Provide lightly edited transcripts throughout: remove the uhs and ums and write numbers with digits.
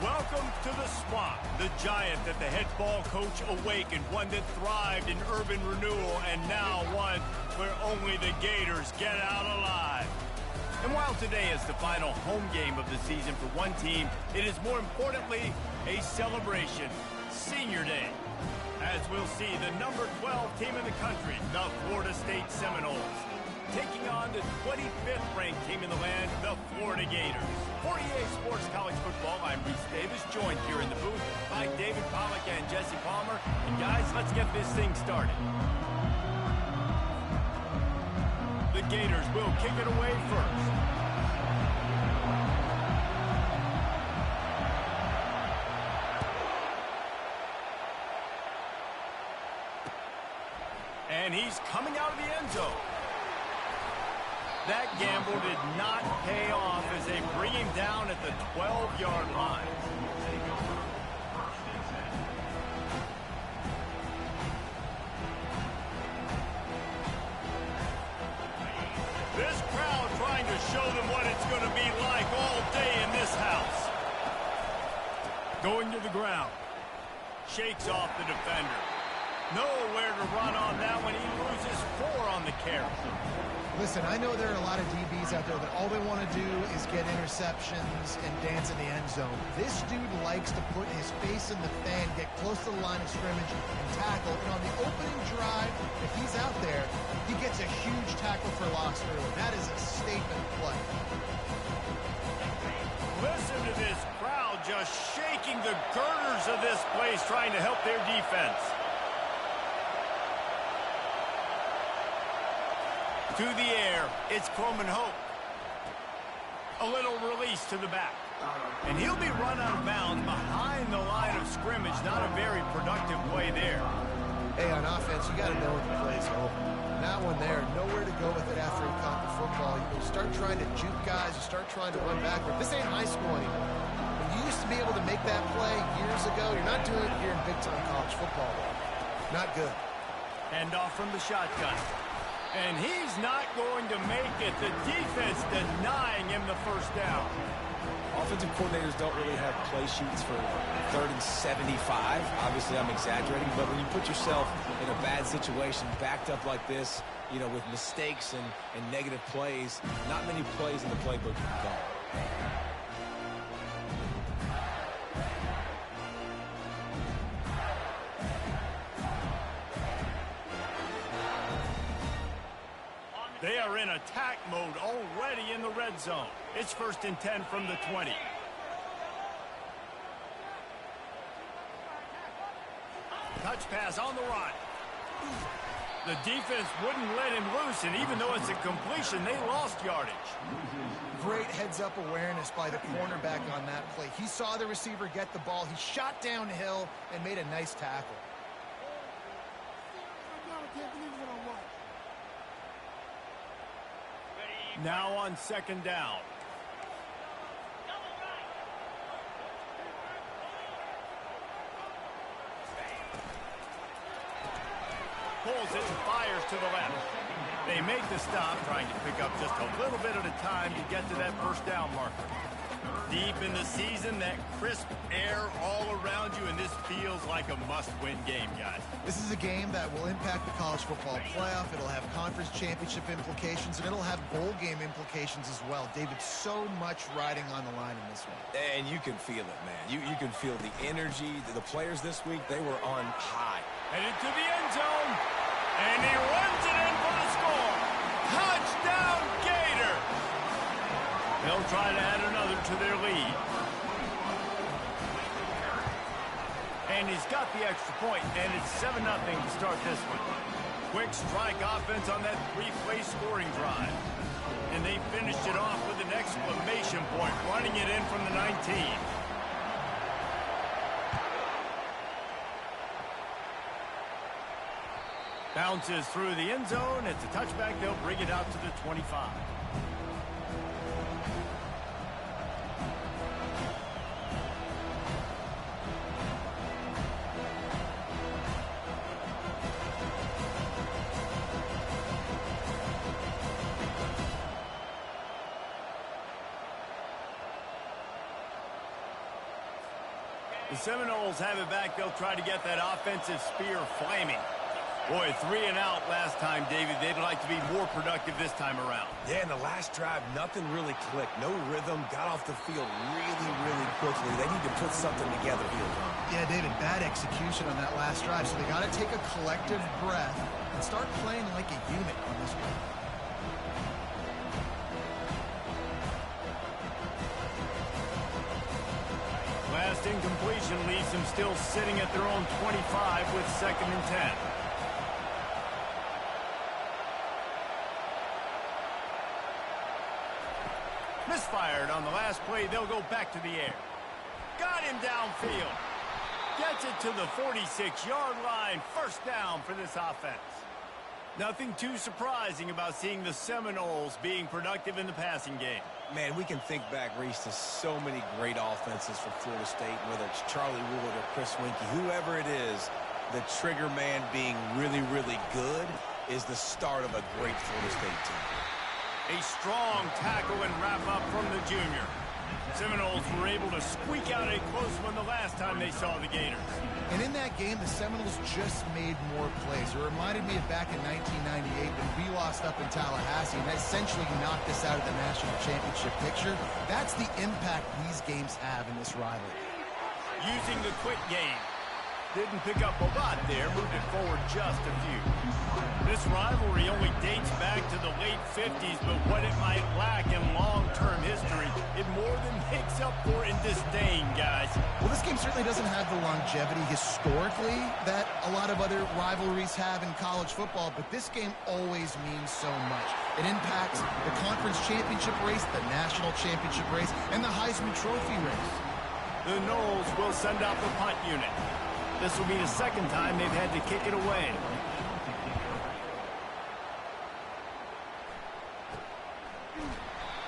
Welcome to the swamp, the giant that the head ball coach awakened, one that thrived in urban renewal, and now one where only the Gators get out alive. And while today is the final home game of the season for one team, it is more importantly a celebration, Senior Day. As we'll see, the number 12 team in the country, the Florida State Seminoles, taking on the 25th ranked team in the land, the Florida Gators. For EA Sports College Football, I'm Reese Davis, joined here in the booth by David Pollack and Jesse Palmer. And guys, let's get this thing started. The Gators will kick it away first. And he's coming out of the end zone. That gamble did not pay off as they bring him down at the 12-yard line. This crowd trying to show them what it's going to be like all day in this house. Going to the ground. Shakes off the defender. Nowhere to run on that one. He loses 4 on the carry. Listen, I know there are a lot of DBs out there that all they want to do is get interceptions and dance in the end zone. This dude likes to put his face in the fan, get close to the line of scrimmage, and tackle. And on the opening drive, if he's out there, he gets a huge tackle for loss early. That is a statement play. Listen to this crowd just shaking the girders of this place, trying to help their defense. To the air, it's Coleman Hope. A little release to the back. And he'll be run out of bounds behind the line of scrimmage. Not a very productive play there. Hey, on offense, you got to know when the play's over. That one there, nowhere to go with it after he caught the football. You start trying to juke guys, you start trying to run backward. This ain't high school anymore. When you used to be able to make that play years ago, you're not doing it here in big-time college football. Not good. Hand off from the shotgun. And he's not going to make it. The defense denying him the first down. Offensive coordinators don't really have play sheets for 3rd and 75. Obviously, I'm exaggerating, but when you put yourself in a bad situation, backed up like this, you know, with mistakes and negative plays, not many plays in the playbook you can call. They are in attack mode already in the red zone. It's 1st and 10 from the 20. Touch pass on the run. The defense wouldn't let him loose, and even though it's a completion, they lost yardage. Great heads-up awareness by the cornerback on that play. He saw the receiver get the ball. He shot downhill and made a nice tackle. Now on 2nd down. Pulls it and fires to the left. They make the stop, trying to pick up just a little bit at a time to get to that 1st down marker. Deep in the season, that crisp air all around you, and this feels like a must-win game, guys. This is a game that will impact the college football playoff. It'll have conference championship implications, and it'll have bowl game implications as well. David, so much riding on the line in this one. And you can feel it, man. You can feel the energy. The players this week, they were on high. Headed to the end zone, and he runs it in for the score. Touchdown, Gators! They'll try to add another to their lead. And he's got the extra point, and it's 7-0 to start this one. Quick strike offense on that 3-play scoring drive. And they finished it off with an exclamation point, running it in from the 19. Bounces through the end zone. It's a touchback. They'll bring it out to the 25. The Seminoles have it back. They'll try to get that offensive spear flaming. Boy, 3 and out last time, David. They'd like to be more productive this time around. Yeah, in the last drive, nothing really clicked. No rhythm. Got off the field really, really quickly. They need to put something together here. Yeah, David, bad execution on that last drive. So they got to take a collective breath and start playing like a unit on this one. Last incompletion leaves them still sitting at their own 25 with 2nd and 10. Misfired on the last play. They'll go back to the air. Got him downfield. Gets it to the 46-yard line. 1st down for this offense. Nothing too surprising about seeing the Seminoles being productive in the passing game. Man, we can think back, Reese, to so many great offenses for Florida State, whether it's Charlie Wood or Chris Winkie, whoever it is, the trigger man being really, really good is the start of a great Florida State team. A strong tackle and wrap-up from the junior. Seminoles were able to squeak out a close one the last time they saw the Gators. And in that game, the Seminoles just made more plays. It reminded me of back in 1998 when we lost up in Tallahassee and essentially knocked us out of the national championship picture. That's the impact these games have in this rivalry. Using the quick game. Didn't pick up a lot there, moved it forward just a few. This rivalry only dates back to the late 50s, but what it might lack in long-term history, it more than makes up for in disdain, guys. Well, this game certainly doesn't have the longevity historically that a lot of other rivalries have in college football, but this game always means so much. It impacts the conference championship race, the national championship race, and the Heisman Trophy race. The Noles will send out the punt unit. This will be the 2nd time they've had to kick it away.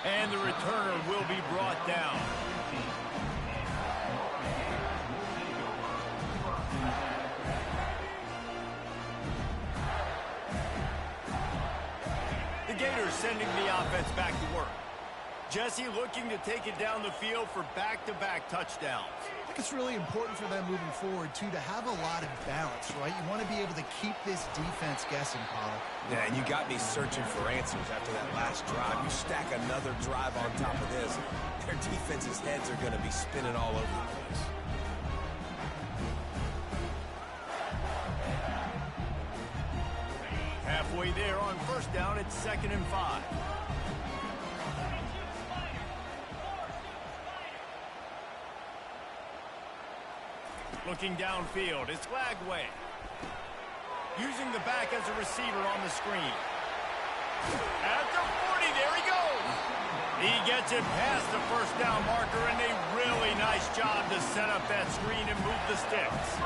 And the returner will be brought down. The Gators sending the offense back to work. Jesse looking to take it down the field for back-to-back touchdowns. I think it's really important for them moving forward, too, to have a lot of balance, right? You want to be able to keep this defense guessing, Paulo. Yeah, and you got me searching for answers after that last drive. You stack another drive on top of this, their defense's heads are going to be spinning all over the place. Halfway there on 1st down, it's 2nd and 5. Looking downfield, it's Lagway. Using the back as a receiver on the screen. At the 40, there he goes. He gets it past the 1st down marker, and a really nice job to set up that screen and move the sticks.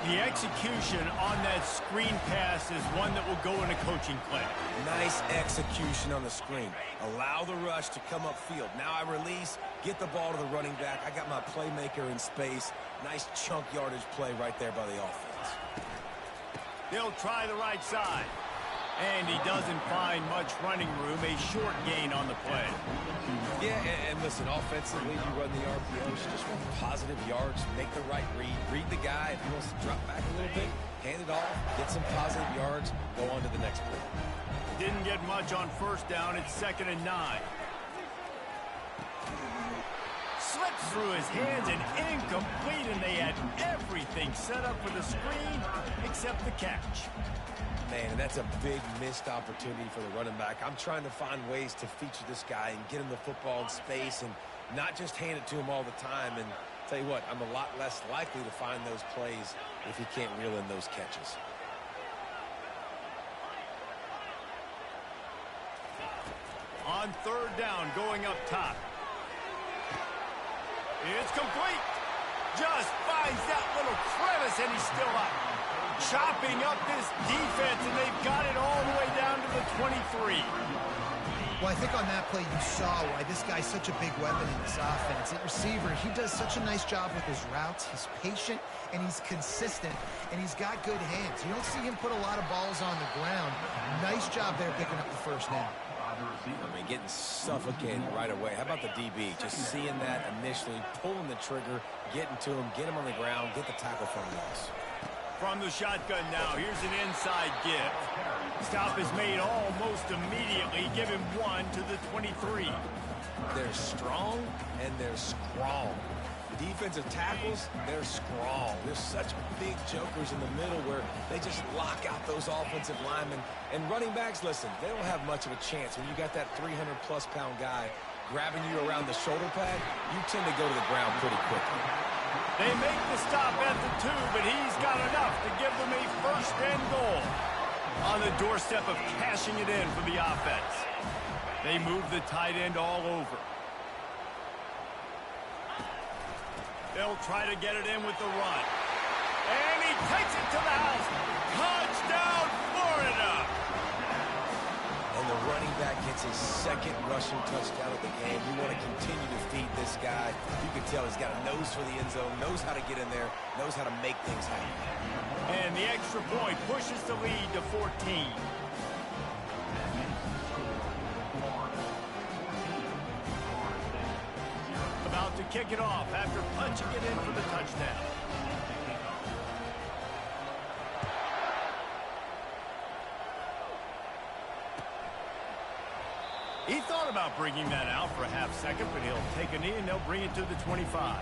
The execution on that screen pass is one that will go in a coaching clinic. Nice execution on the screen. Allow the rush to come upfield. Now I release, get the ball to the running back. I got my playmaker in space. Nice chunk yardage play right there by the offense. They'll try the right side. And he doesn't find much running room. A short gain on the play. Yeah, and listen, offensively, you run the RPOs. You just want positive yards, make the right read. Read the guy. If he wants to drop back a little bit, hand it off, get some positive yards, go on to the next play. Didn't get much on 1st down. It's 2nd and 9. Slips through his hands and incomplete, and they had everything set up for the screen except the catch. Man, and that's a big missed opportunity for the running back. I'm trying to find ways to feature this guy and get him the football in space and not just hand it to him all the time. And tell you what, I'm a lot less likely to find those plays if he can't reel in those catches. On 3rd down, going up top. It's complete. Just finds that little crevice, and he's still up. Chopping up this defense, and they've got it all the way down to the 23. Well, I think on that play you saw why this guy's such a big weapon in this offense. At receiver, he does such a nice job with his routes. He's patient, and he's consistent, and he's got good hands. You don't see him put a lot of balls on the ground. Nice job there picking up the 1st down. I mean, getting suffocated right away. How about the DB? Just seeing that initially, pulling the trigger, getting to him, get him on the ground, get the tackle for a loss. From the shotgun now, here's an inside give. Stop is made almost immediately. Give him 1 to the 23. They're strong and they're strong. Defensive tackles, they're strong. There's such big jokers in the middle where they just lock out those offensive linemen. And running backs, listen, they don't have much of a chance. When you got that 300-plus pound guy grabbing you around the shoulder pad, you tend to go to the ground pretty quickly. They make the stop at the 2, but he's got enough to give them a first and goal. On the doorstep of cashing it in for the offense. They move the tight end all over. They'll try to get it in with the run. And he takes it to the house. Touchdown, Florida! And the running back gets his second rushing touchdown of the game. You want to continue to feed this guy. You can tell he's got a nose for the end zone, knows how to get in there, knows how to make things happen. And the extra point pushes the lead to 14. About to kick it off after punching it in for the touchdown. He thought about bringing that out for a half second, but he'll take a knee and they'll bring it to the 25.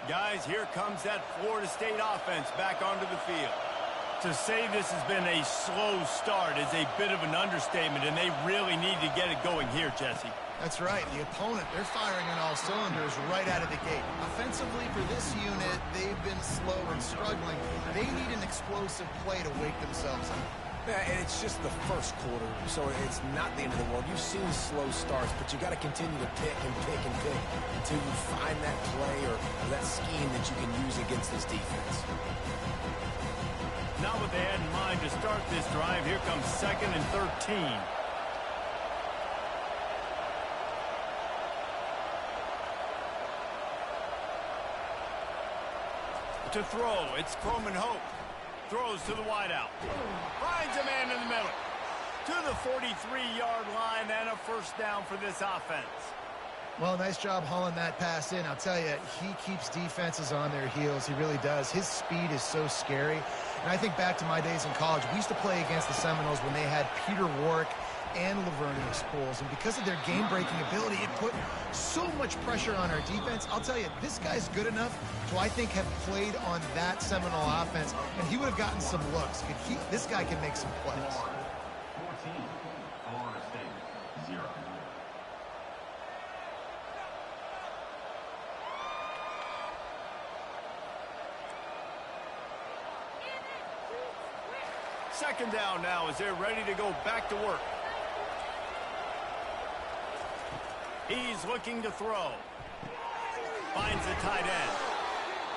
Guys, here comes that Florida State offense back onto the field. To say this has been a slow start is a bit of an understatement, and they really need to get it going here, Jesse. That's right. The opponent, they're firing on all cylinders right out of the gate. Offensively, for this unit, they've been slow and struggling. They need an explosive play to wake themselves up. Yeah, and it's just the first quarter, so it's not the end of the world. You've seen slow starts, but you got to continue to pick and pick and pick until you find that play or that scheme that you can use against this defense. Not what they had in mind to start this drive. Here comes 2nd and 13. To throw, it's Croman Hope. Throws to the wideout. Finds a man in the middle. To the 43-yard line and a first down for this offense. Well, nice job hauling that pass in. I'll tell you, he keeps defenses on their heels. He really does. His speed is so scary. And I think back to my days in college. We used to play against the Seminoles when they had Peter Warrick and Lavernius Pools. And because of their game-breaking ability, it put so much pressure on our defense. I'll tell you, this guy's good enough to, I think, have played on that Seminole offense, and he would have gotten some looks. This guy can make some plays. 14, Florida State, 0. Second down now as they're ready to go back to work. He's looking to throw. Finds the tight end.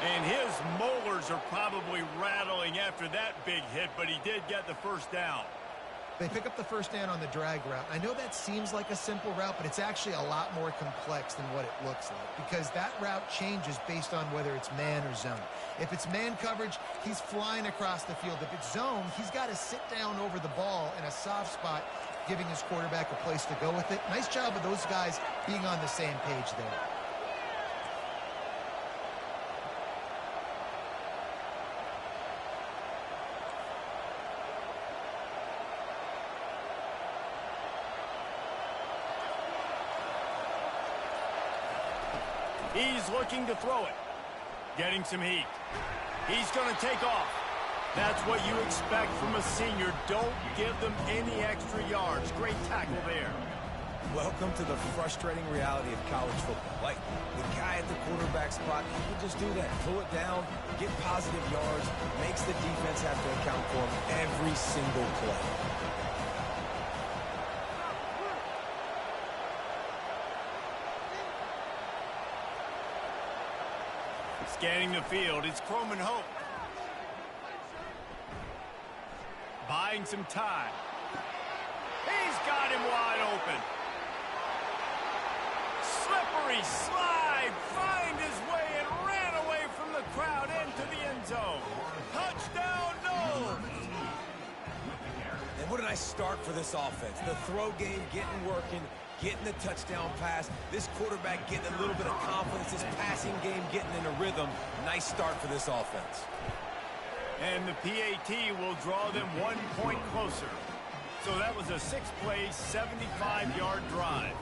And his molars are probably rattling after that big hit, but he did get the first down. They pick up the first down on the drag route. I know that seems like a simple route, but it's actually a lot more complex than what it looks like because that route changes based on whether it's man or zone. If it's man coverage, he's flying across the field. If it's zone, he's got to sit down over the ball in a soft spot, giving his quarterback a place to go with it. Nice job of those guys being on the same page there. He's looking to throw it. Getting some heat. He's going to take off. That's what you expect from a senior. Don't give them any extra yards. Great tackle there. Welcome to the frustrating reality of college football. Like, the guy at the quarterback spot, he can just do that. Pull it down, get positive yards, makes the defense have to account for him every single play. Scanning the field, it's Croman Hope. Buying some time. He's got him wide open. Slippery slide. Find his way and ran away from the crowd into the end zone. Touchdown, no. And what a nice start for this offense. The throw game getting working, getting the touchdown pass. This quarterback getting a little bit of confidence. This passing game getting in a rhythm. Nice start for this offense. And the PAT will draw them 1 point closer. So that was a 6-play, 75-yard drive.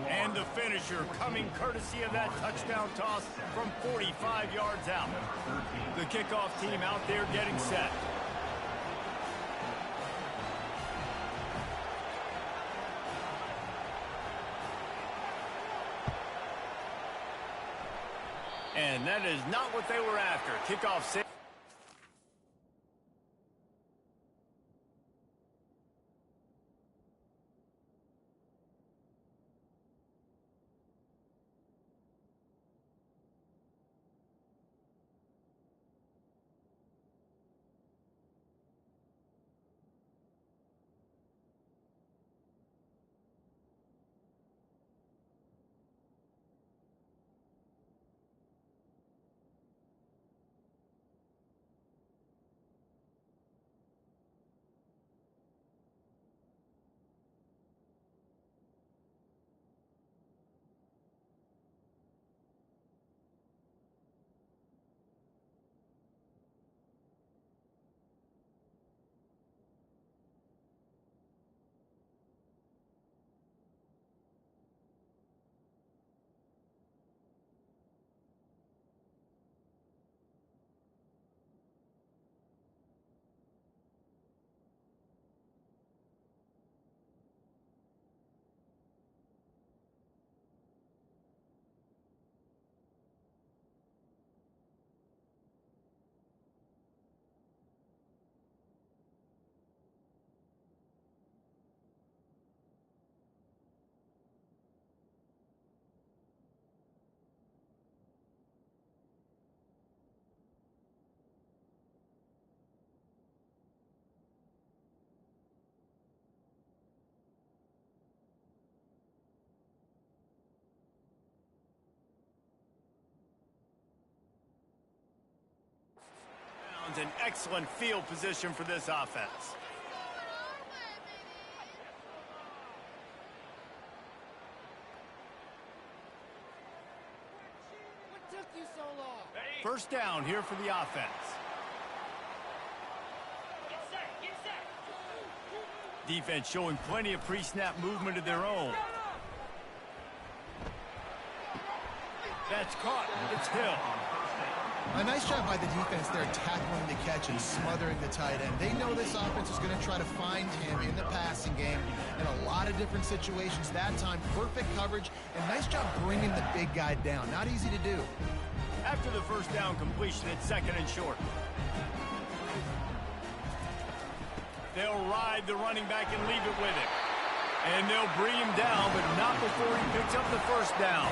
And the finisher coming courtesy of that touchdown toss from 45 yards out. The kickoff team out there getting set. And that is not what they were after. Kickoff six. An excellent field position for this offense. What took you so long? First down here for the offense. Get set. Defense showing plenty of pre-snap movement of their own. That's caught. It's Hill. A nice job by the defense there tackling the catch and smothering the tight end. They know this offense is going to try to find him in the passing game in a lot of different situations. That time, perfect coverage, and nice job bringing the big guy down. Not easy to do. After the first down completion, it's 2nd and short. They'll ride the running back and leave it with him. And they'll bring him down, but not before he picks up the first down.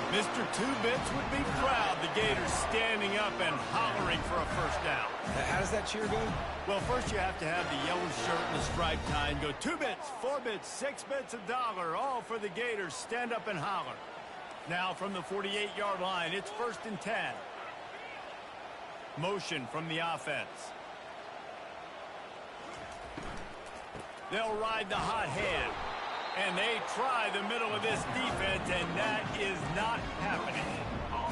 Mr. Two-Bits would be proud. The Gators standing up and hollering for a first down. How does that cheer go? Well, first you have to have the yellow shirt and the striped tie and go 2 bits, 4 bits, 6 bits, $1, all for the Gators. Stand up and holler. Now from the 48-yard line, it's 1st and 10. Motion from the offense. They'll ride the hot hand. And they try the middle of this defense, and that is not happening.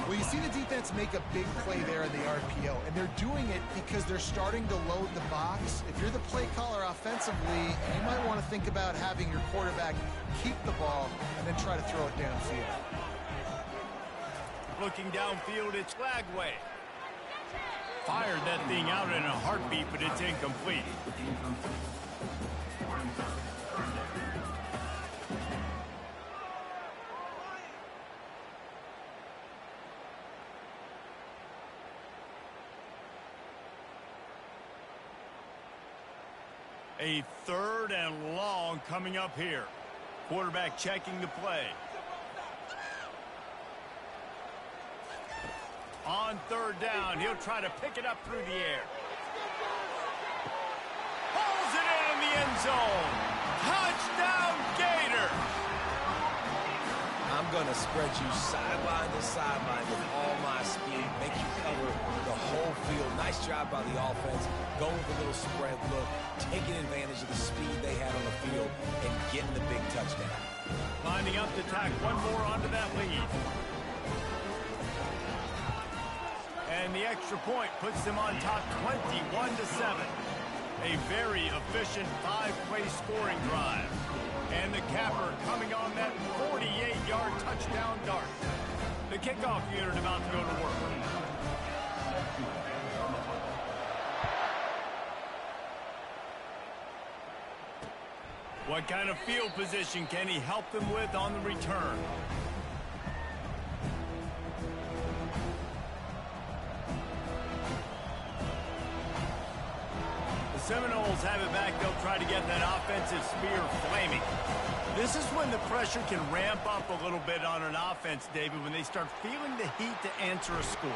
Well, you see the defense make a big play there in the RPO, and they're doing it because they're starting to load the box. If you're the play caller offensively, you might want to think about having your quarterback keep the ball and then try to throw it downfield. Looking downfield, it's Lagway. Fired that thing out in a heartbeat, but it's incomplete. A 3rd and long coming up here. Quarterback checking the play. On 3rd down, he'll try to pick it up through the air. Oh, end zone. Touchdown, Gator! I'm going to spread you sideline to sideline with all my speed, make you cover the whole field. Nice job by the offense, going with a little spread look, taking advantage of the speed they had on the field, and getting the big touchdown. Lining up to tack one more onto that lead. And the extra point puts them on top 21-7. A very efficient 5-play scoring drive. And the capper coming on that 48-yard touchdown dart. The kickoff unit about to go to work. What kind of field position can he help them with on the return? Seminoles have it back. They'll try to get that offensive spear flaming. This is when the pressure can ramp up a little bit on an offense, David, when they start feeling the heat to answer a score.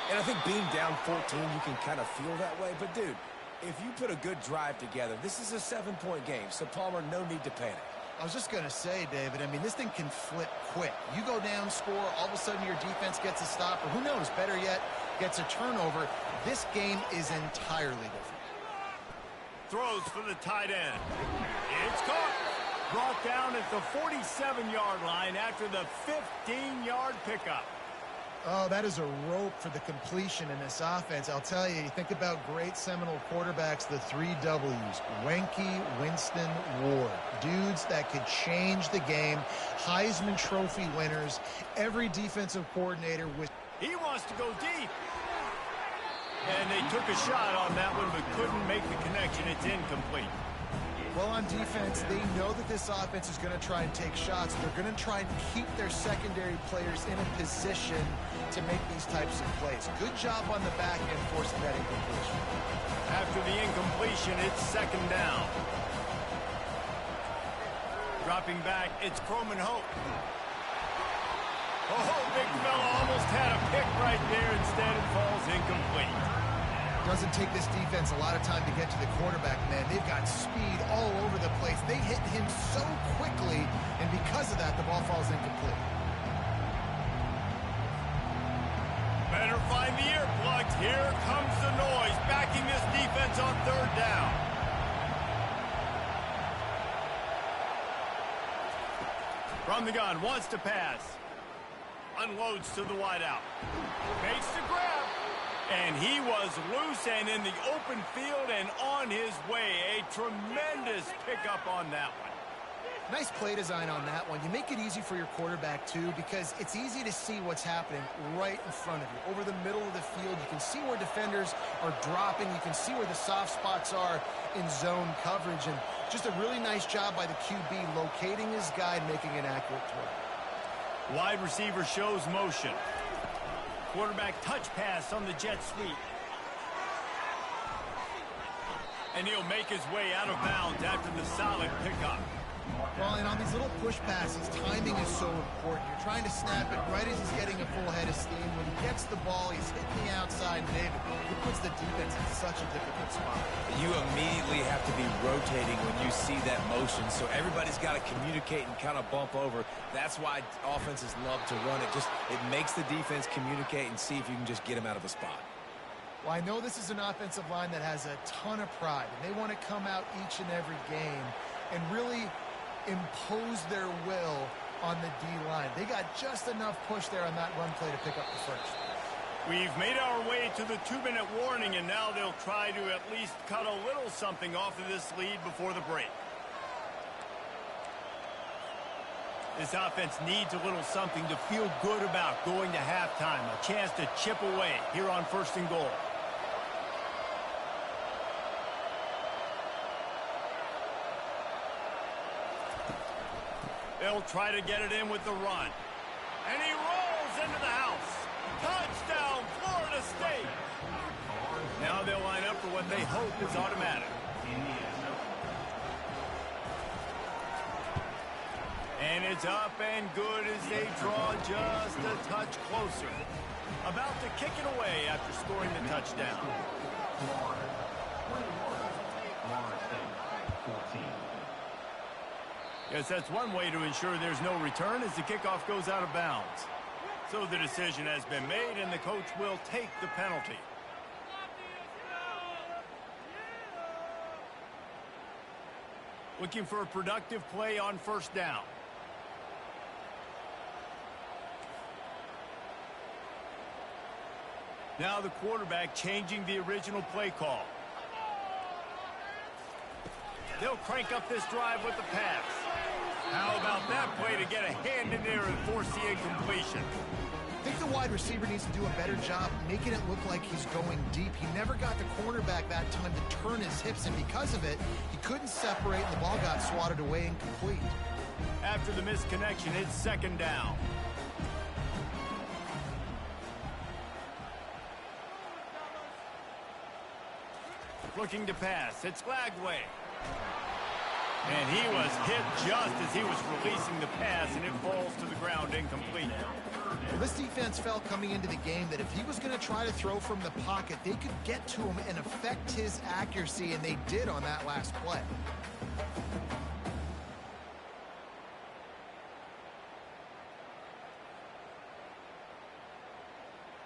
And I think being down 14, you can kind of feel that way. But, dude, if you put a good drive together, this is a 7-point game. So, Palmer, no need to panic. I was just going to say, David, I mean, this thing can flip quick. You go down, score, all of a sudden your defense gets a stop, or who knows, better yet, gets a turnover. This game is entirely different. Throws for the tight end. It's caught. Brought down at the 47-yard line after the 15-yard pickup. Oh, that is a rope for the completion in this offense. I'll tell you, you think about great Seminole quarterbacks, the 3 W's. Wenke, Winston, Ward. Dudes that could change the game. Heisman Trophy winners. Every defensive coordinator with... He wants to go deep. And they took a shot on that one, but couldn't make the connection. It's incomplete. Well, on defense, they know that this offense is going to try and take shots. They're going to try and keep their secondary players in a position to make these types of plays. Good job on the back end forcing that incompletion. After the incompletion, it's second down. Dropping back, it's Croman Hope. Oh, big fella almost had a pick right there. Instead, it falls incomplete. Doesn't take this defense a lot of time to get to the quarterback, man. They've got speed all over the place. They hit him so quickly, and because of that, the ball falls incomplete. Better find the earplugs. Here comes the noise, backing this defense on third down. From the gun, wants to pass. Unloads to the wideout. Makes the grab. And he was loose and in the open field and on his way. A tremendous pickup on that one. Nice play design on that one. You make it easy for your quarterback, too, because it's easy to see what's happening right in front of you. Over the middle of the field, you can see where defenders are dropping. You can see where the soft spots are in zone coverage. And just a really nice job by the QB locating his guy and making an accurate throw. Wide receiver shows motion. Quarterback touch pass on the jet sweep. And he'll make his way out of bounds after the solid pickup. Well, and on these little push passes, timing is so important. You're trying to snap it right as he's getting a full head of steam. When he gets the ball, he's hitting the outside. David, he puts the defense in such a difficult spot. You immediately have to be rotating when you see that motion, so everybody's got to communicate and kind of bump over. That's why offenses love to run it. It makes the defense communicate and see if you can just get him out of a spot. Well, I know this is an offensive line that has a ton of pride, and they want to come out each and every game and really impose their will on the D-line. They got just enough push there on that run play to pick up the first. We've made our way to the 2-minute warning, and now they'll try to at least cut a little something off of this lead before the break. This offense needs a little something to feel good about going to halftime. A chance to chip away here on 1st and goal. They'll try to get it in with the run. And he rolls into the house. Touchdown, Florida State. Now they'll line up for what they hope is automatic. And it's up and good as they draw just a touch closer. About to kick it away after scoring the touchdown. Yes, that's one way to ensure there's no return as the kickoff goes out of bounds. So the decision has been made, and the coach will take the penalty. Looking for a productive play on first down. Now the quarterback changing the original play call. They'll crank up this drive with the pass. How about that play to get a hand in there and force the incompletion? I think the wide receiver needs to do a better job making it look like he's going deep. He never got the cornerback that time to turn his hips, and because of it, he couldn't separate, and the ball got swatted away incomplete. After the missed connection, it's second down. Looking to pass. It's Lagway. And he was hit just as he was releasing the pass, and it falls to the ground incomplete. Well, this defense felt coming into the game that if he was going to try to throw from the pocket, they could get to him and affect his accuracy, and they did on that last play.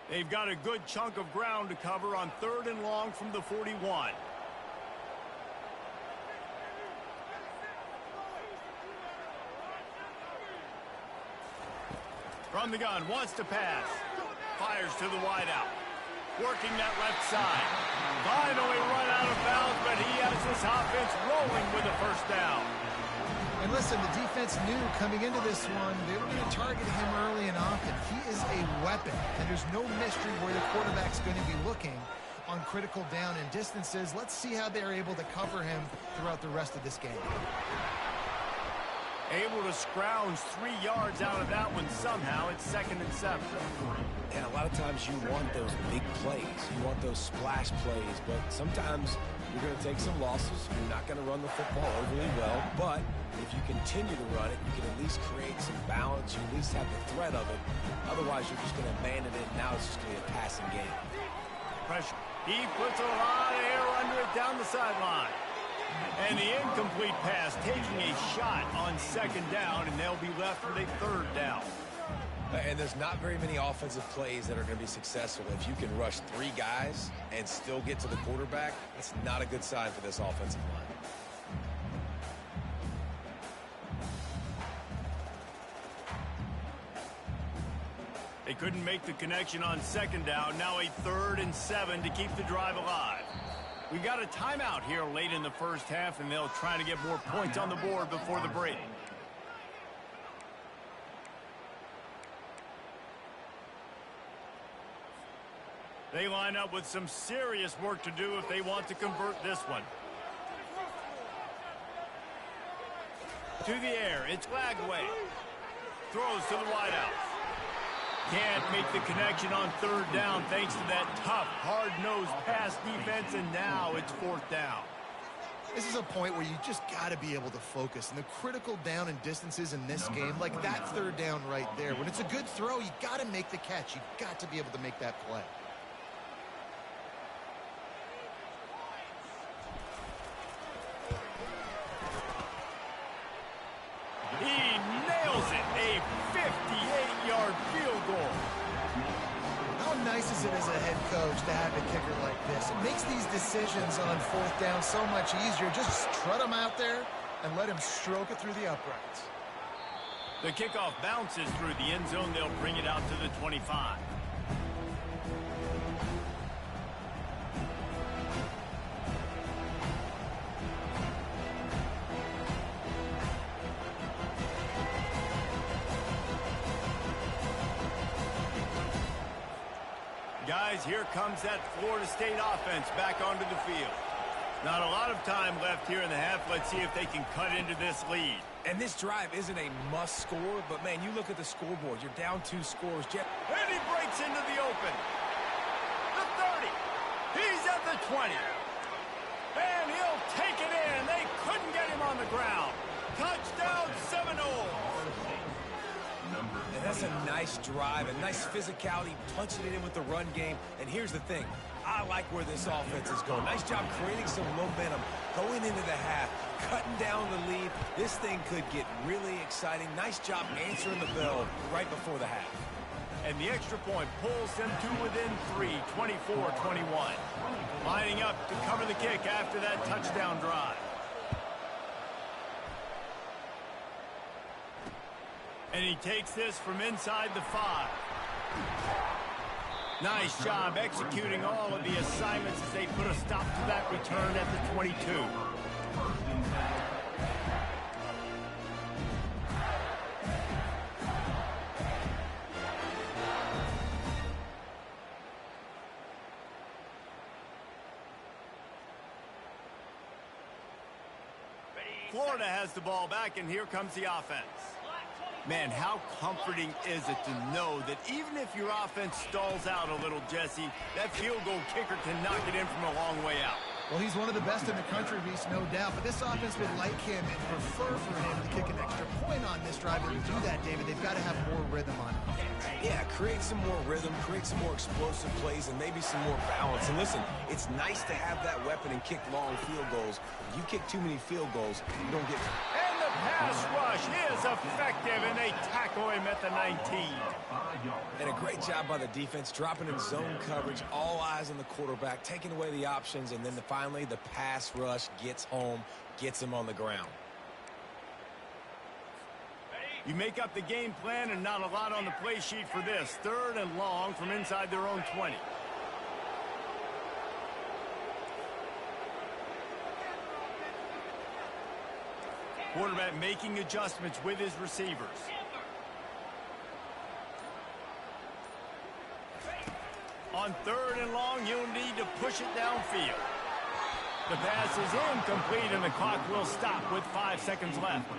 They've got a good chunk of ground to cover on 3rd and long from the 41. From the gun, wants to pass. Fires to the wideout. Working that left side. Finally run out of bounds, but he has this offense rolling with a first down. And listen, the defense knew coming into this one, they were going to target him early and often. He is a weapon, and there's no mystery where the quarterback's going to be looking on critical down and distances. Let's see how they're able to cover him throughout the rest of this game. Able to scrounge 3 yards out of that one somehow. It's 2nd and 7. And a lot of times you want those big plays. You want those splash plays. But sometimes you're going to take some losses. You're not going to run the football overly well. But if you continue to run it, you can at least create some balance. You at least have the threat of it. Otherwise, you're just going to abandon it. Now it's just going to be a passing game. Pressure. He puts a lot of air under it down the sideline. And the incomplete pass taking a shot on 2nd down, and they'll be left with a 3rd down. And there's not very many offensive plays that are going to be successful. If you can rush 3 guys and still get to the quarterback, that's not a good sign for this offensive line. They couldn't make the connection on 2nd down. Now a 3rd and 7 to keep the drive alive. We got a timeout here late in the first half, and they'll try to get more points on the board before the break. They line up with some serious work to do if they want to convert this one. To the air, it's Lagway. Throws to the wideout. Can't make the connection on 3rd down thanks to that tough, hard-nosed pass defense, and now it's 4th down. This is a point where you just got to be able to focus. And the critical down and distances in this game, like that 3rd down right there, when it's a good throw, you got to make the catch. You've got to be able to make that play. He nails it, a 58-yard field goal. How nice is it as a head coach to have a kicker like this? It makes these decisions on 4th down so much easier. Just strut him out there and let him stroke it through the uprights. The kickoff bounces through the end zone. They'll bring it out to the 25. Guys, here comes that Florida State offense back onto the field. Not a lot of time left here in the half. Let's see if they can cut into this lead. And this drive isn't a must score, but, man, you look at the scoreboard. You're down 2 scores. And he breaks into the open. The 30. He's at the 20. And he'll take it in. They couldn't get him on the ground. Touchdown, Seminole. And that's a nice drive, a nice physicality, punching it in with the run game. And here's the thing. I like where this offense is going. Nice job creating some momentum going into the half, cutting down the lead. This thing could get really exciting. Nice job answering the bell right before the half. And the extra point pulls them to within 3, 24-21. Lining up to cover the kick after that touchdown drive. And he takes this from inside the 5. Nice job executing all of the assignments as they put a stop to that return at the 22. Florida has the ball back, and here comes the offense. Man, how comforting is it to know that even if your offense stalls out a little, Jesse, that field goal kicker can knock it in from a long way out. Well, he's one of the best in the country, Reese, no doubt. But this offense would like him and prefer for him to kick an extra point on this drive. And to do that, David, they've got to have more rhythm on offense. Yeah, create some more rhythm, create some more explosive plays, and maybe some more balance. And listen, it's nice to have that weapon and kick long field goals. If you kick too many field goals, you don't get... And the pass rush is effective, and they tackle him at the 19. And a great job by the defense, dropping in zone coverage, all eyes on the quarterback, taking away the options, and then finally the pass rush gets home, gets him on the ground. You make up the game plan, and not a lot on the play sheet for this. 3rd and long from inside their own 20. Quarterback making adjustments with his receivers. On 3rd and long, you'll need to push it downfield. The pass is incomplete, and the clock will stop with 5 seconds left.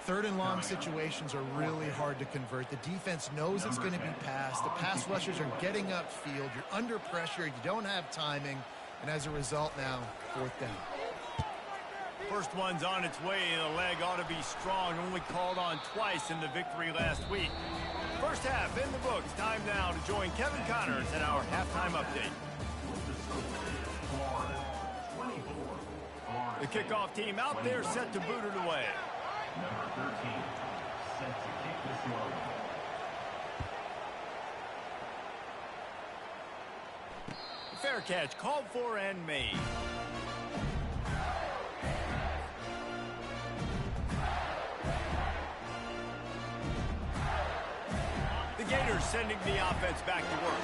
3rd and long situations are really hard to convert. The defense knows it's going to be passed. The pass rushers are getting upfield. You're under pressure. You don't have timing. And as a result now, 4th down. First one's on its way. The leg ought to be strong. Only called on twice in the victory last week. First half in the books. Time now to join Kevin Connors in our halftime update. The kickoff team out there set to boot it away. Number 13, set to kick this one. Fair catch called for and made. The Gators sending the offense back to work.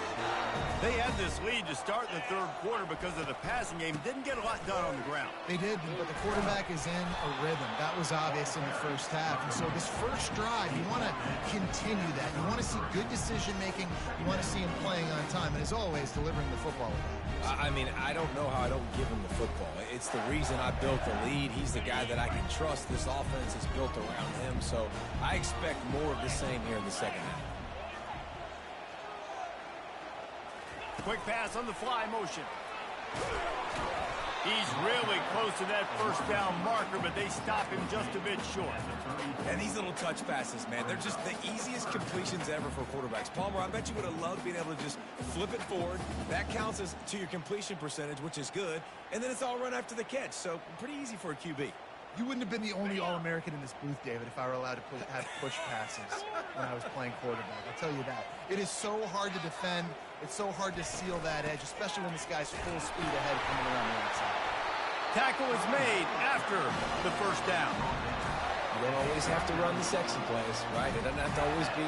They had this lead to start the 3rd quarter because of the passing game. Didn't get a lot done on the ground. They did, but the quarterback is in a rhythm. That was obvious in the first half. And so this first drive, you want to continue that. You want to see good decision-making. You want to see him playing on time. And as always, delivering the football. I mean, I don't know how I don't give him the football. It's the reason I built the lead. He's the guy that I can trust. This offense is built around him. So I expect more of the same here in the second half. Quick pass on the fly motion. He's really close to that first down marker, but they stop him just a bit short. And these little touch passes, man, they're just the easiest completions ever for quarterbacks. Palmer, I bet you would have loved being able to just flip it forward. That counts as to your completion percentage, which is good. And then it's all run after the catch, so pretty easy for a QB. You wouldn't have been the only All-American in this booth, David, if I were allowed to have push passes when I was playing quarterback. I'll tell you that. It is so hard to defend. It's so hard to seal that edge, especially when this guy's full speed ahead coming around the outside. Tackle is made after the first down. You don't always have to run the sexy plays, right? It doesn't have to always be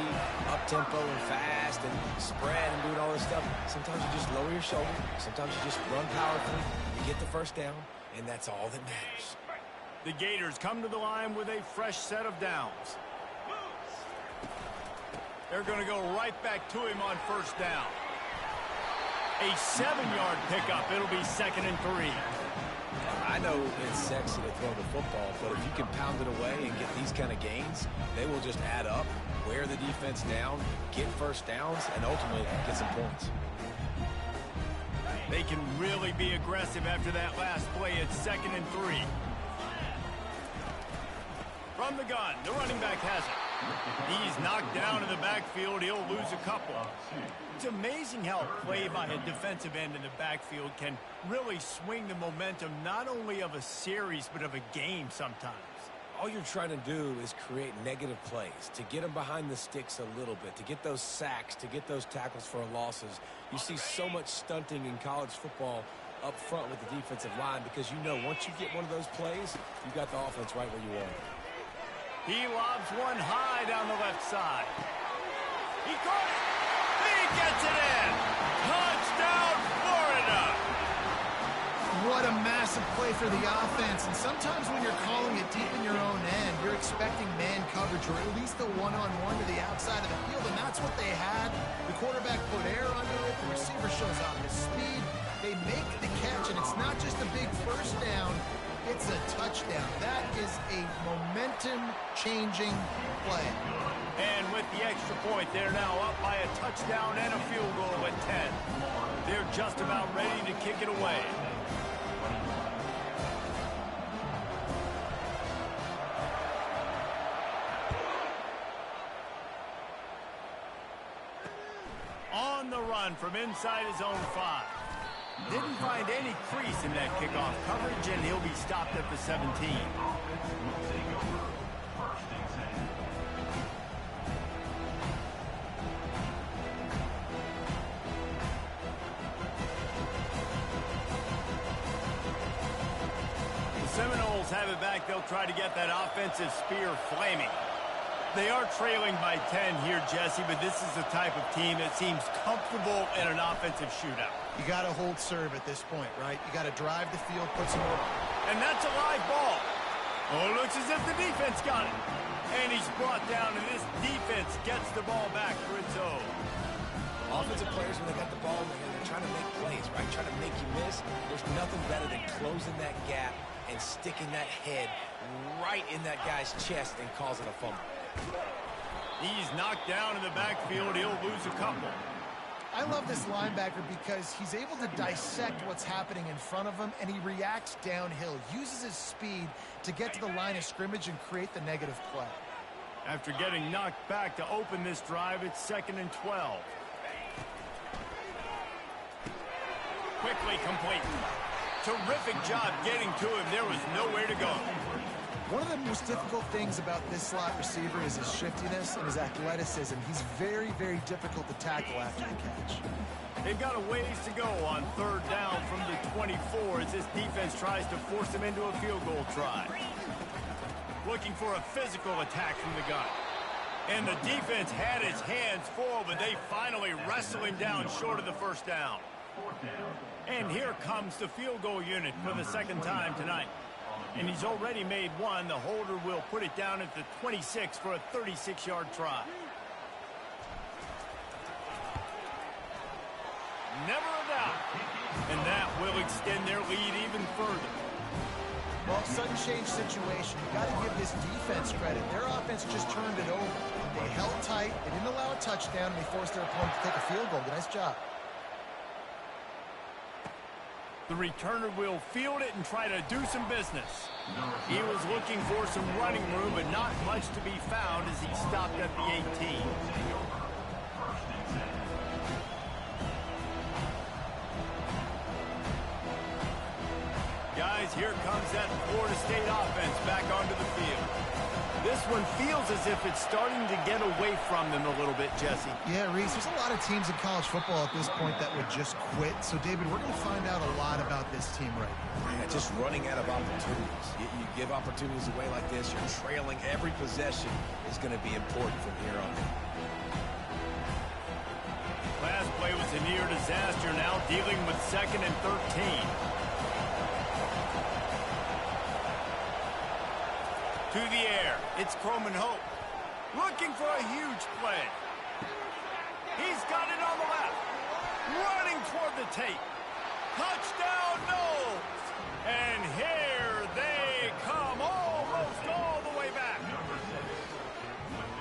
up-tempo and fast and spread and doing all this stuff. Sometimes you just lower your shoulder. Sometimes you just run powerfully. You get the first down, and that's all that matters. The Gators come to the line with a fresh set of downs. They're going to go right back to him on first down. A 7-yard pickup. It'll be 2nd and 3. I know it's sexy to throw the football, but if you can pound it away and get these kind of gains, they will just add up, wear the defense down, get first downs, and ultimately get some points. They can really be aggressive after that last play. It's 2nd and 3. From the gun, the running back has it. He's knocked down in the backfield. He'll lose a couple. It's amazing how a play by a defensive end in the backfield can really swing the momentum not only of a series but of a game sometimes. All you're trying to do is create negative plays, to get them behind the sticks a little bit, to get those sacks, to get those tackles for losses. You see so much stunting in college football up front with the defensive line because you know once you get one of those plays, you got the offense right where you want it. He lobs one high down the left side. He caught it. He gets it in. Touchdown, Florida. What a massive play for the offense. And sometimes when you're calling it deep in your own end, you're expecting man coverage or at least a one-on-one to the outside of the field, and that's what they had. The quarterback put air under it. The receiver shows off his speed. They make the catch, and it's not just a big first down. It's a touchdown. That is a momentum-changing play. And with the extra point, they're now up by a touchdown and a field goal at 10. They're just about ready to kick it away. On the run from inside his own 5. Didn't find any crease in that kickoff coverage, and he'll be stopped at the 17. The Seminoles have it back. They'll try to get that offensive spear flaming. They are trailing by 10 here, Jesse, but this is the type of team that seems comfortable in an offensive shootout. You got to hold serve at this point, right? You got to drive the field, put some more. And that's a live ball. Oh, it looks as if the defense got it. And he's brought down, and this defense gets the ball back for its own. Offensive players, when they got the ball in their hand, they're trying to make plays, right? Trying to make you miss. There's nothing better than closing that gap and sticking that head right in that guy's chest and causing a fumble. He's knocked down in the backfield. He'll lose a couple. I love this linebacker because he's able to dissect what's happening in front of him, and he reacts downhill, uses his speed to get to the line of scrimmage and create the negative play. After getting knocked back to open this drive, it's 2nd and 12. Quickly complete. Terrific job getting to him. There was nowhere to go. One of the most difficult things about this slot receiver is his shiftiness and his athleticism. He's very, very difficult to tackle after the catch. They've got a ways to go on 3rd down from the 24 as this defense tries to force them into a field goal try. Looking for a physical attack from the gun. And the defense had its hands full, but they finally wrestle him down short of the 1st down. And here comes the field goal unit for the 2nd time tonight. And he's already made one. The holder will put it down at the 26 for a 36-yard try. Never a doubt. And that will extend their lead even further. Well, sudden change situation. You got to give this defense credit. Their offense just turned it over. They held tight. They didn't allow a touchdown, and they forced their opponent to take a field goal. Nice job. The returner will field it and try to do some business. He was looking for some running room, but not much to be found as he stopped at the 18. Guys, here comes that Florida State offense back onto the field. This one feels as if it's starting to get away from them a little bit, Jesse. Yeah, Reese, there's a lot of teams in college football at this point that would just quit. So, David, we're going to find out a lot about this team right now. Yeah, just running out of opportunities. You give opportunities away like this, you're trailing. Every possession is going to be important from here on. Last play was a near disaster, now dealing with 2nd and 13. To the air, it's Croman Hope, looking for a huge play. He's got it on the left, running toward the tape. Touchdown, Knowles! And here they come, almost all the way back.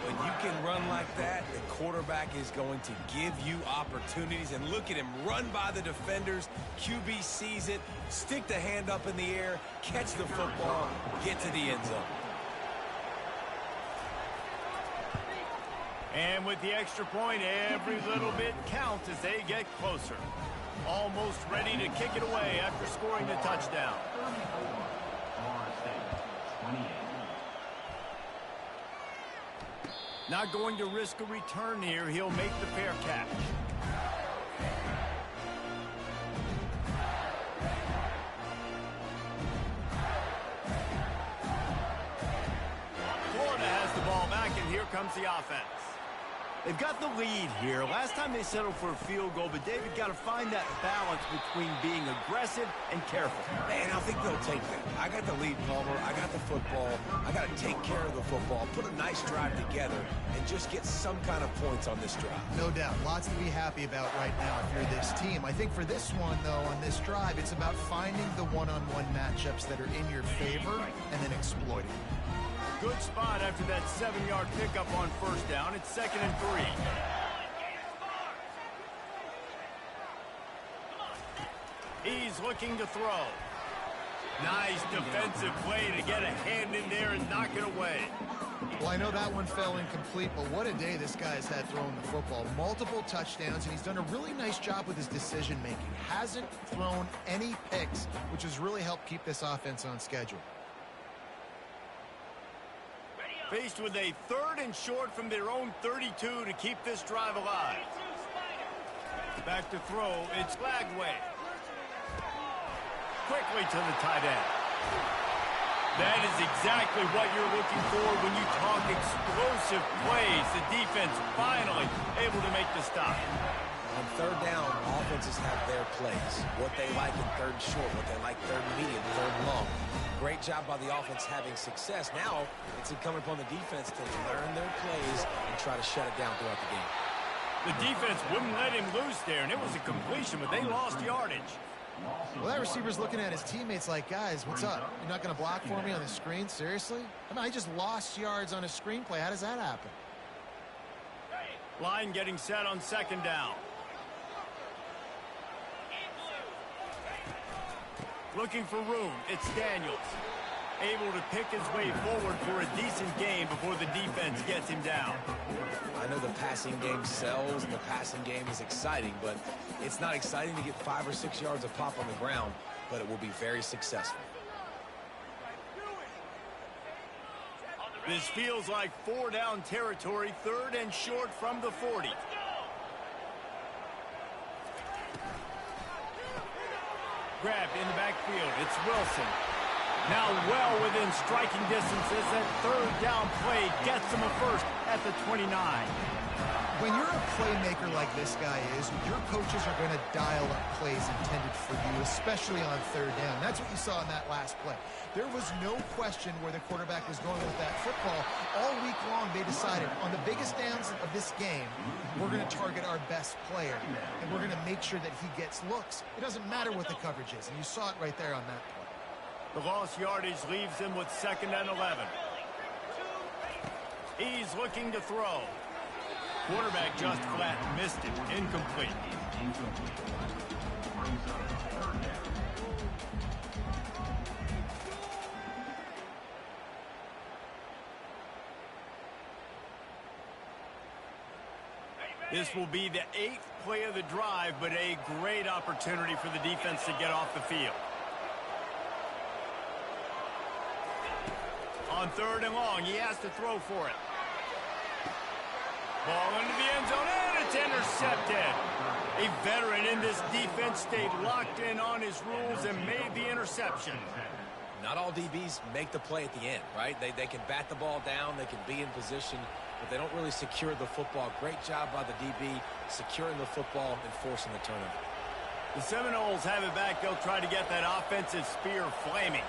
When you can run like that, the quarterback is going to give you opportunities. And look at him run by the defenders. QB sees it, stick the hand up in the air, catch the football, get to the end zone. And with the extra point, every little bit counts as they get closer. Almost ready to kick it away after scoring the touchdown. Not going to risk a return here. He'll make the fair catch. Florida has the ball back, and here comes the offense. They've got the lead here. Last time they settled for a field goal, but David got to find that balance between being aggressive and careful. Man, I think they'll take that. I got the lead, Palmer. I got the football. I got to take care of the football, put a nice drive together, and just get some kind of points on this drive. No doubt. Lots to be happy about right now if you're this team. I think for this one, though, on this drive, it's about finding the one-on-one matchups that are in your favor and then exploiting. Good spot after that 7-yard pickup on first down. It's 2nd and 3. He's looking to throw. Nice defensive play to get a hand in there and knock it away. Well, I know that one fell incomplete, but what a day this guy's had throwing the football. Multiple touchdowns, and he's done a really nice job with his decision-making. Hasn't thrown any picks, which has really helped keep this offense on schedule. Faced with a 3rd and short from their own 32 to keep this drive alive. Back to throw, it's Lagway. Quickly to the tight end. That is exactly what you're looking for when you talk explosive plays. The defense finally able to make the stop. On 3rd down, offenses have their plays. What they like in 3rd and short, what they like 3rd and medium, 3rd and long. Great job by the offense having success. Now it's incumbent upon the defense to learn their plays and try to shut it down throughout the game. The defense wouldn't let him loose there, and it was a completion, but they lost yardage. Well, that receiver's looking at his teammates like, guys, what's up? You're not going to block for me on the screen? Seriously? I mean, I just lost yards on a screenplay. How does that happen? Line getting set on 2nd down. Looking for room, it's Daniels. Able to pick his way forward for a decent game before the defense gets him down. I know the passing game sells and the passing game is exciting, but it's not exciting to get 5 or 6 yards of pop on the ground, but it will be very successful. This feels like 4-down territory, 3rd and short from the 40. Grabbed in the backfield. It's Wilson. Now well within striking distance as that 3rd down play gets him a first at the 29. When you're a playmaker like this guy is, your coaches are going to dial up plays intended for you, especially on 3rd down. That's what you saw in that last play. There was no question where the quarterback was going with that football. All week long, they decided on the biggest downs of this game, we're going to target our best player, and we're going to make sure that he gets looks. It doesn't matter what the coverage is, and you saw it right there on that play. The lost yardage leaves him with 2nd and 11. He's looking to throw. Quarterback just flat missed it. Incomplete. This will be the 8th play of the drive, but a great opportunity for the defense to get off the field. On 3rd and long, he has to throw for it. Ball into the end zone, and it's intercepted. A veteran in this defense stayed locked in on his rules and made the interception. Not all DBs make the play at the end, right? They can bat the ball down, they can be in position, but they don't really secure the football. Great job by the DB securing the football and forcing the turnover. The Seminoles have it back. They'll try to get that offensive spear flaming.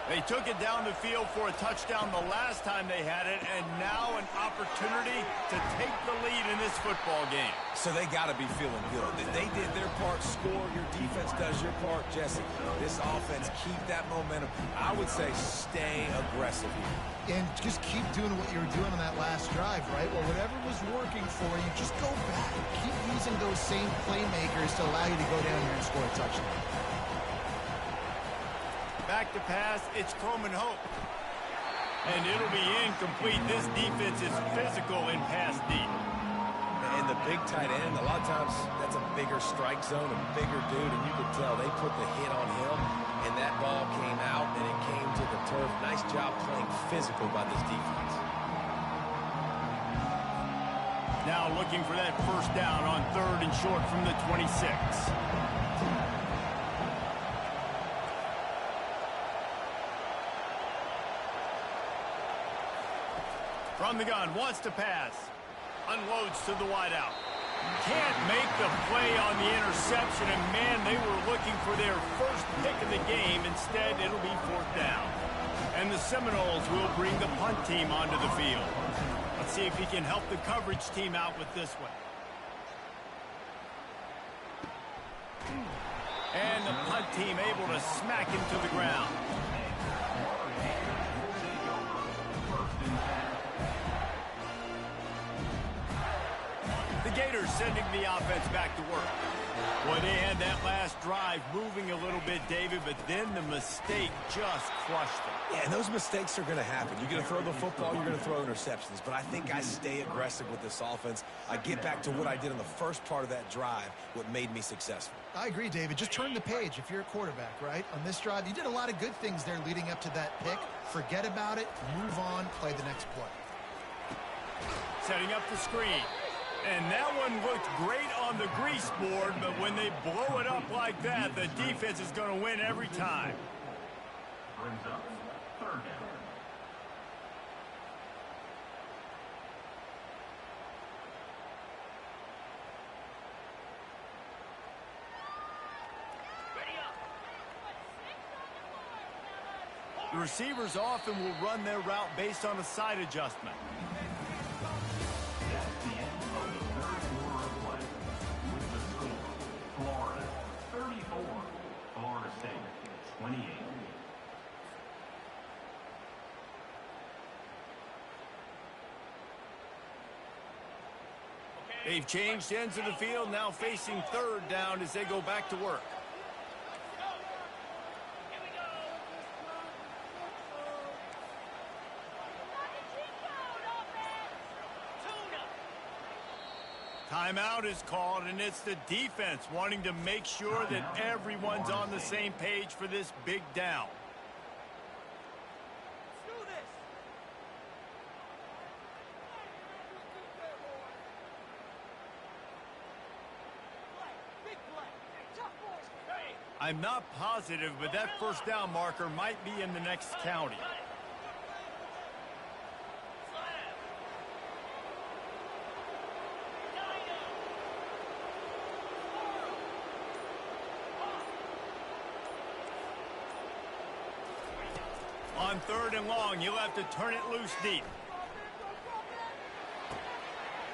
They took it down the field for a touchdown the last time they had it, and now an opportunity to take the lead in this football game. So they got to be feeling good. They did their part, score. Your defense does your part, Jesse. This offense, keep that momentum. I would say stay aggressive here. And just keep doing what you were doing on that last drive, right? Well, whatever was working for you, just go back. Keep using those same playmakers to allow you to go down here and score a touchdown. Back to pass, it's Coleman Hope. And it'll be incomplete. This defense is physical in pass deep. And the big tight end, a lot of times that's a bigger strike zone, a bigger dude, and you could tell they put the hit on him, and that ball came out, and it came to the turf. Nice job playing physical by this defense. Now looking for that first down on 3rd and short from the 26. From the gun, wants to pass. Unloads to the wideout. Can't make the play on the interception, and man, they were looking for their first pick of the game. Instead, it'll be 4th down. And the Seminoles will bring the punt team onto the field. Let's see if he can help the coverage team out with this one. And the punt team able to smack him to the ground. The Gators sending the offense back to work. Well, they had that last drive moving a little bit, David, but then the mistake just crushed them. Yeah, and those mistakes are going to happen. You're going to throw the football, you're going to throw interceptions. But I think I stay aggressive with this offense. I get back to what I did in the first part of that drive, what made me successful. I agree, David. Just turn the page if you're a quarterback, right? On this drive, you did a lot of good things there leading up to that pick. Forget about it, move on, play the next play. Setting up the screen. And that one looked great on the grease board, but when they blow it up like that, the defense is going to win every time. Brings up 3rd down. The receivers often will run their route based on a side adjustment. That's the end of the 3rd quarter of play. With the score, Florida 34, Florida State 28. They've changed ends of the field, now facing 3rd down as they go back to work. Timeout is called, and it's the defense wanting to make sure that everyone's on the same page for this big down. I'm not positive, but that first down marker might be in the next county. On 3rd and long, you'll have to turn it loose deep.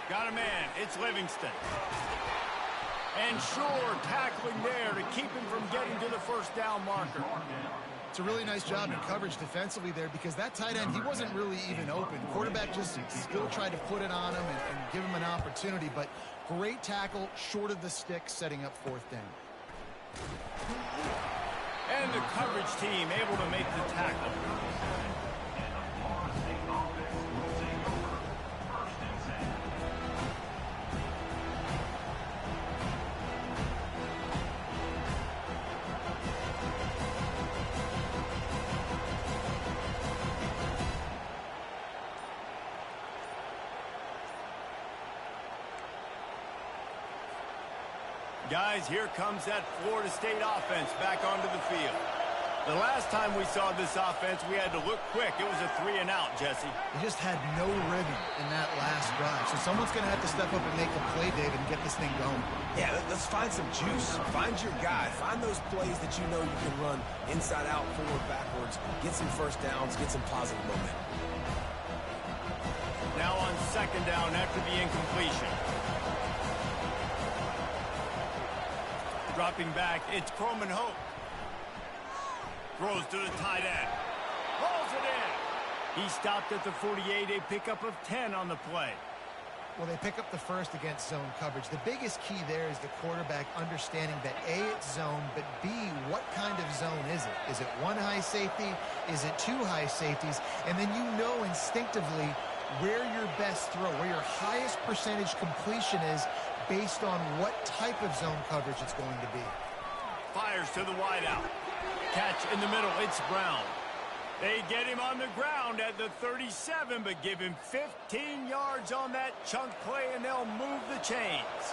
Got a man. It's Livingston. And Shore tackling there to keep him from getting to the first down marker. It's a really nice job in coverage defensively there because that tight end, he wasn't really even open. Quarterback just still tried to put it on him and give him an opportunity, but great tackle, short of the stick, setting up 4th down. And the coverage team able to make the tackle. And the Florida State offense will take over 1st and 10. Guys, here comes that Florida State offense back onto the field. The last time we saw this offense, we had to look quick. It was a 3 and out, Jesse. He just had no rhythm in that last drive. So someone's going to have to step up and make the play, David, and get this thing going. Yeah, let's find some juice. Find your guy. Find those plays that you know you can run inside out, forward, backwards. Get some first downs. Get some positive momentum. Now on 2nd down after the incompletion. Dropping back, it's Croman Hope. Throws to the tight end. Rolls it in. He stopped at the 48, a pickup of 10 on the play. Well, they pick up the first against zone coverage. The biggest key there is the quarterback understanding that A, it's zone, but B, what kind of zone is it? Is it one high safety? Is it two high safeties? And then you know instinctively where your best throw, where your highest percentage completion is based on what type of zone coverage it's going to be. Fires to the wideout. Catch in the middle. It's Brown. They get him on the ground at the 37, but give him 15 yards on that chunk play, and they'll move the chains.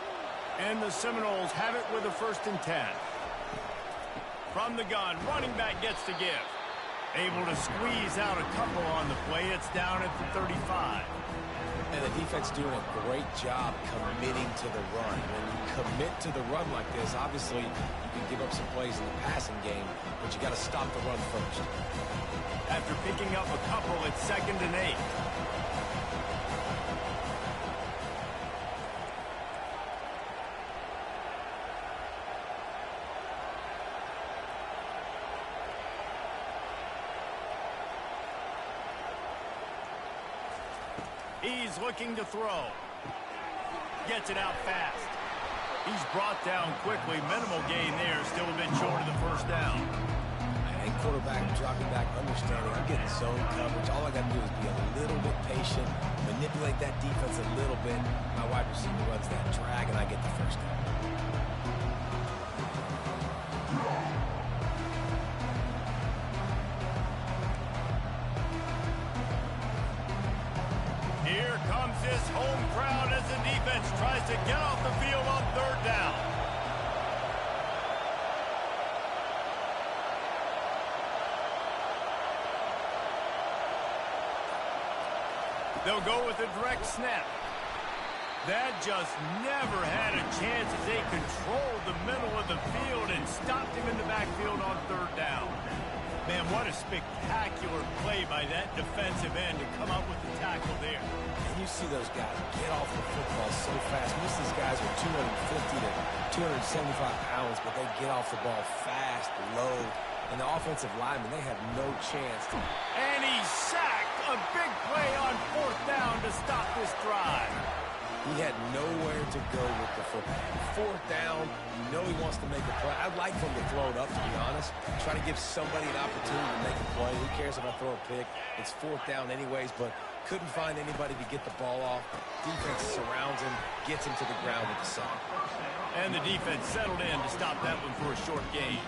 And the Seminoles have it with a 1st and 10. From the gun, running back gets to give. Able to squeeze out a couple on the play. It's down at the 35. And the defense doing a great job committing to the run. When you commit to the run like this, obviously you can give up some plays in the passing game, but you got to stop the run first. After picking up a couple, it's 2nd and 8. He's looking to throw. Gets it out fast. He's brought down quickly. Minimal gain there. Still a bit short of the 1st down. And quarterback dropping back, understanding I'm getting zone coverage. All I got to do is be a little bit patient, manipulate that defense a little bit. My wide receiver runs that drag, and I get the 1st down. Here comes this home crowd as the defense tries to get off the field on 3rd down. They'll go with a direct snap. That just never had a chance as they controlled the middle of the field and stopped him in the backfield on 3rd down. Man, what a spectacular play by that defensive end to come up with the tackle there. And you see those guys get off the football so fast. Most of these guys are 250 to 275 pounds, but they get off the ball fast, low. And the offensive linemen, they have no chance. And he sacked. A big play on 4th down to stop this drive. He had nowhere to go with the football. 4th down, you know he wants to make a play. I'd like for him to throw it up, to be honest. Try to give somebody an opportunity to make a play. Who cares if I throw a pick? It's 4th down anyways, but couldn't find anybody to get the ball off. Defense surrounds him, gets him to the ground with the sack. And the defense settled in to stop that one for a short gain.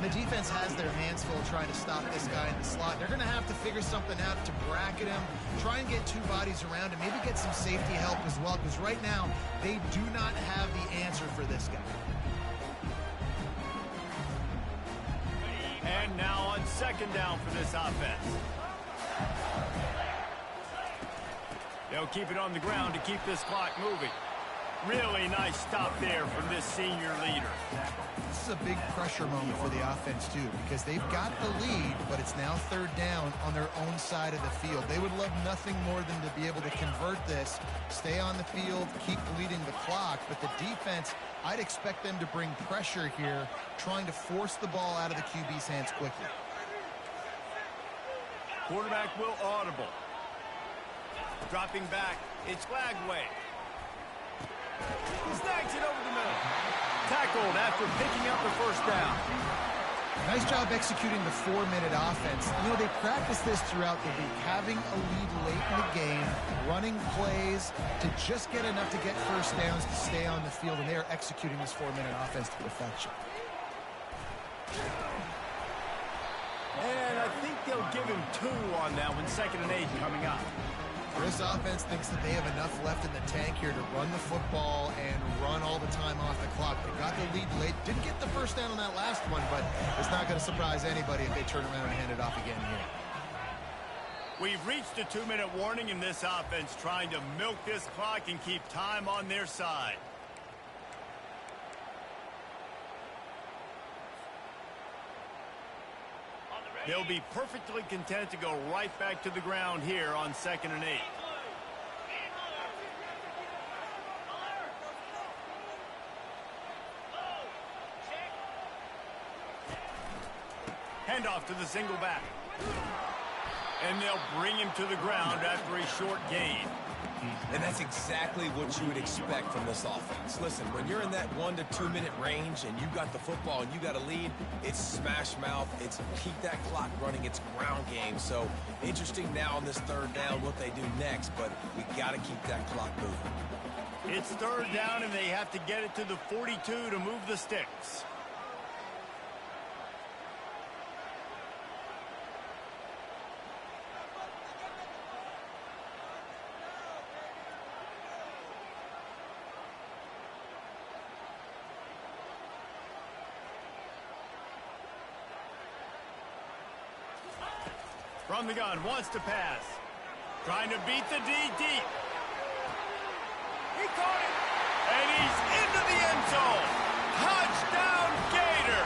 The defense has their hands full trying to stop this guy in the slot. They're going to have to figure something out to bracket him, try and get 2 bodies around him, maybe get some safety help as well, because right now they do not have the answer for this guy. And now on 2nd down for this offense. They'll keep it on the ground to keep this clock moving. Really nice stop there from this senior leader. This is a big pressure moment for the offense, too, because they've got the lead, but it's now 3rd down on their own side of the field. They would love nothing more than to be able to convert this, stay on the field, keep leading the clock, but the defense, I'd expect them to bring pressure here, trying to force the ball out of the QB's hands quickly. Quarterback will audible. Dropping back, it's Lagway. He snags it over the middle. Tackled after picking up the 1st down. Nice job executing the 4-minute offense. You know, they practice this throughout the week, having a lead late in the game, running plays to just get enough to get 1st downs to stay on the field, and they are executing this 4-minute offense to perfection. And I think they'll give him 2 on that one. 2nd and 8 coming up. This offense thinks that they have enough left in the tank here to run the football and run all the time off the clock. They got the lead late. Didn't get the 1st down on that last one, but it's not going to surprise anybody if they turn around and hand it off again here. We've reached a 2-minute warning in this offense, trying to milk this clock and keep time on their side. They'll be perfectly content to go right back to the ground here on 2nd and 8. Handoff to the single back. And they'll bring him to the ground after a short gain. And that's exactly what you would expect from this offense. Listen, when you're in that 1 to 2 minute range and you got the football and you got a lead, it's smash mouth, it's keep that clock running, it's ground game. So interesting now on this third down what they do next, but we got to keep that clock moving. It's third down and they have to get it to the 42 to move the sticks. From the gun, wants to pass. Trying to beat the D deep. He caught it. And he's into the end zone. Touchdown, Gator.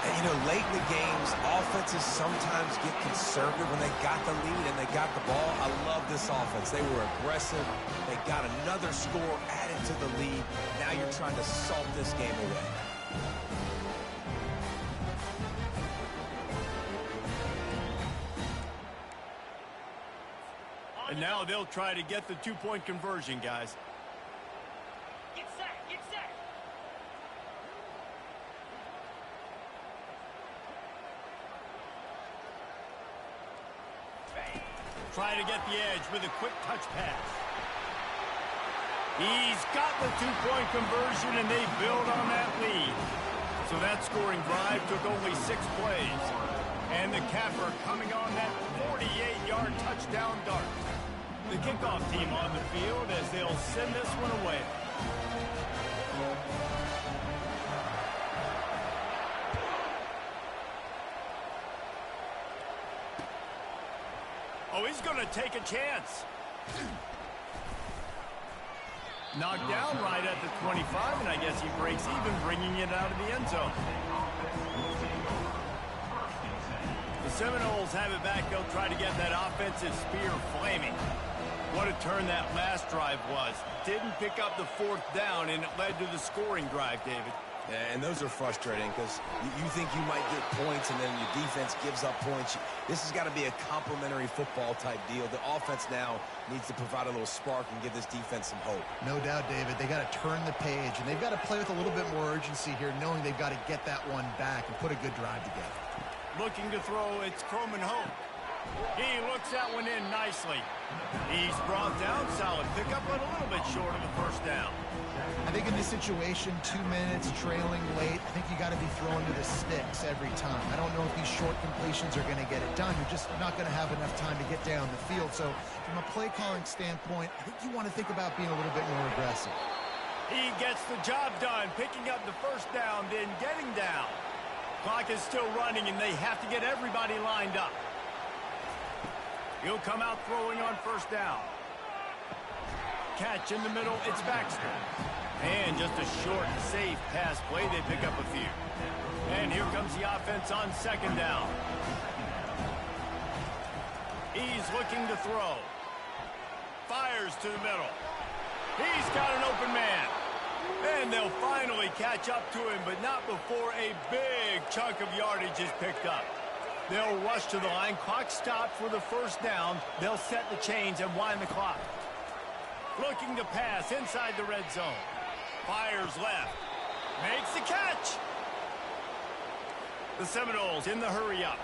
And, you know, late in the games, offenses sometimes get conservative when they got the lead and they got the ball. I love this offense. They were aggressive. They got another score added to the lead. Now you're trying to salt this game away. And now they'll try to get the two-point conversion, guys. Get set, get set. Try to get the edge with a quick touch pass. He's got the two-point conversion, and they build on that lead. So that scoring drive took only 6 plays. And the capper coming on that 48-yard touchdown dart. The kickoff team on the field as they'll send this one away. Oh, he's going to take a chance. Knocked down right at the 25, and I guess he breaks even, bringing it out of the end zone. The Seminoles have it back. They'll try to get that offensive spear flaming. What a turn that last drive was. Didn't pick up the 4th down, and it led to the scoring drive, David. Yeah, and those are frustrating because you think you might get points and then your defense gives up points. This has got to be a complementary football type deal. The offense now needs to provide a little spark and give this defense some hope. No doubt, David. They got to turn the page, and they've got to play with a little bit more urgency here, knowing they've got to get that one back and put a good drive together. Looking to throw, it's Croman Hope. He looks that one in nicely. He's brought down, solid pickup, but a little bit short of the first down. I think in this situation, 2 minutes, trailing late, I think you got to be throwing to the sticks every time. I don't know if these short completions are going to get it done. You're just not going to have enough time to get down the field. So from a play calling standpoint, I think you want to think about being a little bit more aggressive. He gets the job done, picking up the first down, then getting down. Clock is still running, and they have to get everybody lined up. He'll come out throwing on first down. Catch in the middle, it's Baxter. And just a short, safe pass play, they pick up a few. And here comes the offense on second down. He's looking to throw. Fires to the middle. He's got an open man. And they'll finally catch up to him, but not before a big chunk of yardage is picked up. They'll rush to the line. Clock stopped for the first down. They'll set the chains and wind the clock. Looking to pass inside the red zone. Fires left. Makes the catch. The Seminoles in the hurry up.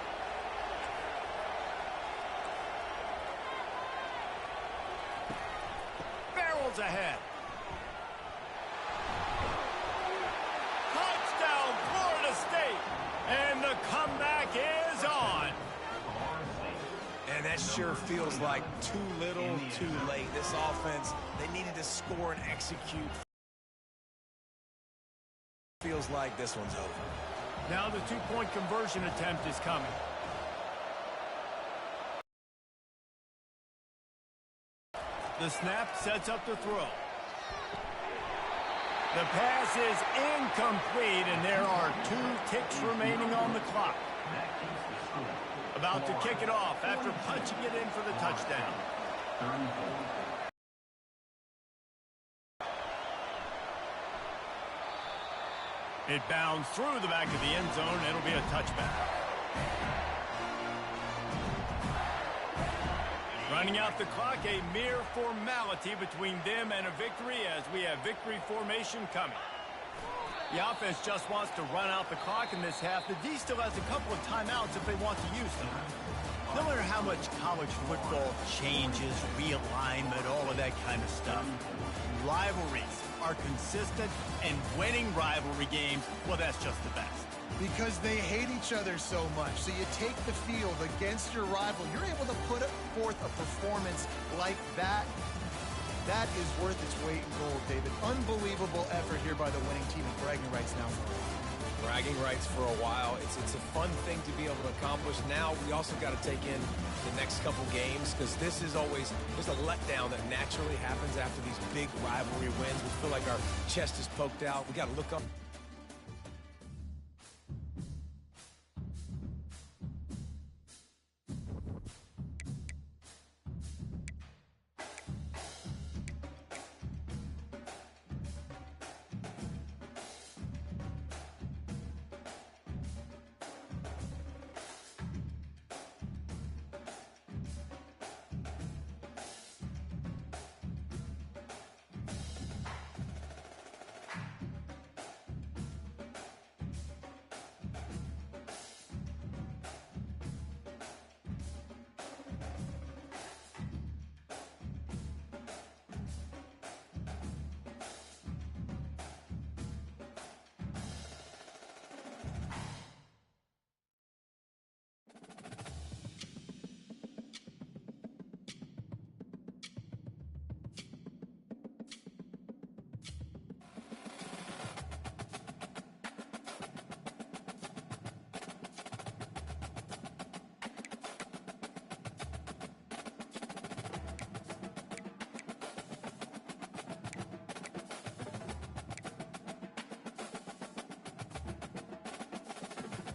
Barrels ahead. Touchdown, Florida State. And the comeback is on. And that sure feels like too little, too late. This offense, they needed to score and execute. Feels like this one's over. Now the two-point conversion attempt is coming. The snap sets up the throw. The pass is incomplete, and there are 2 ticks remaining on the clock. About to kick it off after punching it in for the touchdown. It bounds through the back of the end zone. It'll be a touchback. Running out the clock, a mere formality between them and a victory as we have victory formation coming. The offense just wants to run out the clock in this half. The D still has a couple of timeouts if they want to use them. No matter how much college football changes, realignment, all of that kind of stuff, rivalries are consistent, and winning rivalry games, well, that's just the best. Because they hate each other so much. So you take the field against your rival. You're able to put forth a performance like that. That is worth its weight in gold, David. Unbelievable effort here by the winning team, and bragging rights now. Bragging rights for a while. It's a fun thing to be able to accomplish. Now we also got to take in the next couple games, because this is always, there's a letdown that naturally happens after these big rivalry wins. We feel like our chest is poked out. We got to look up.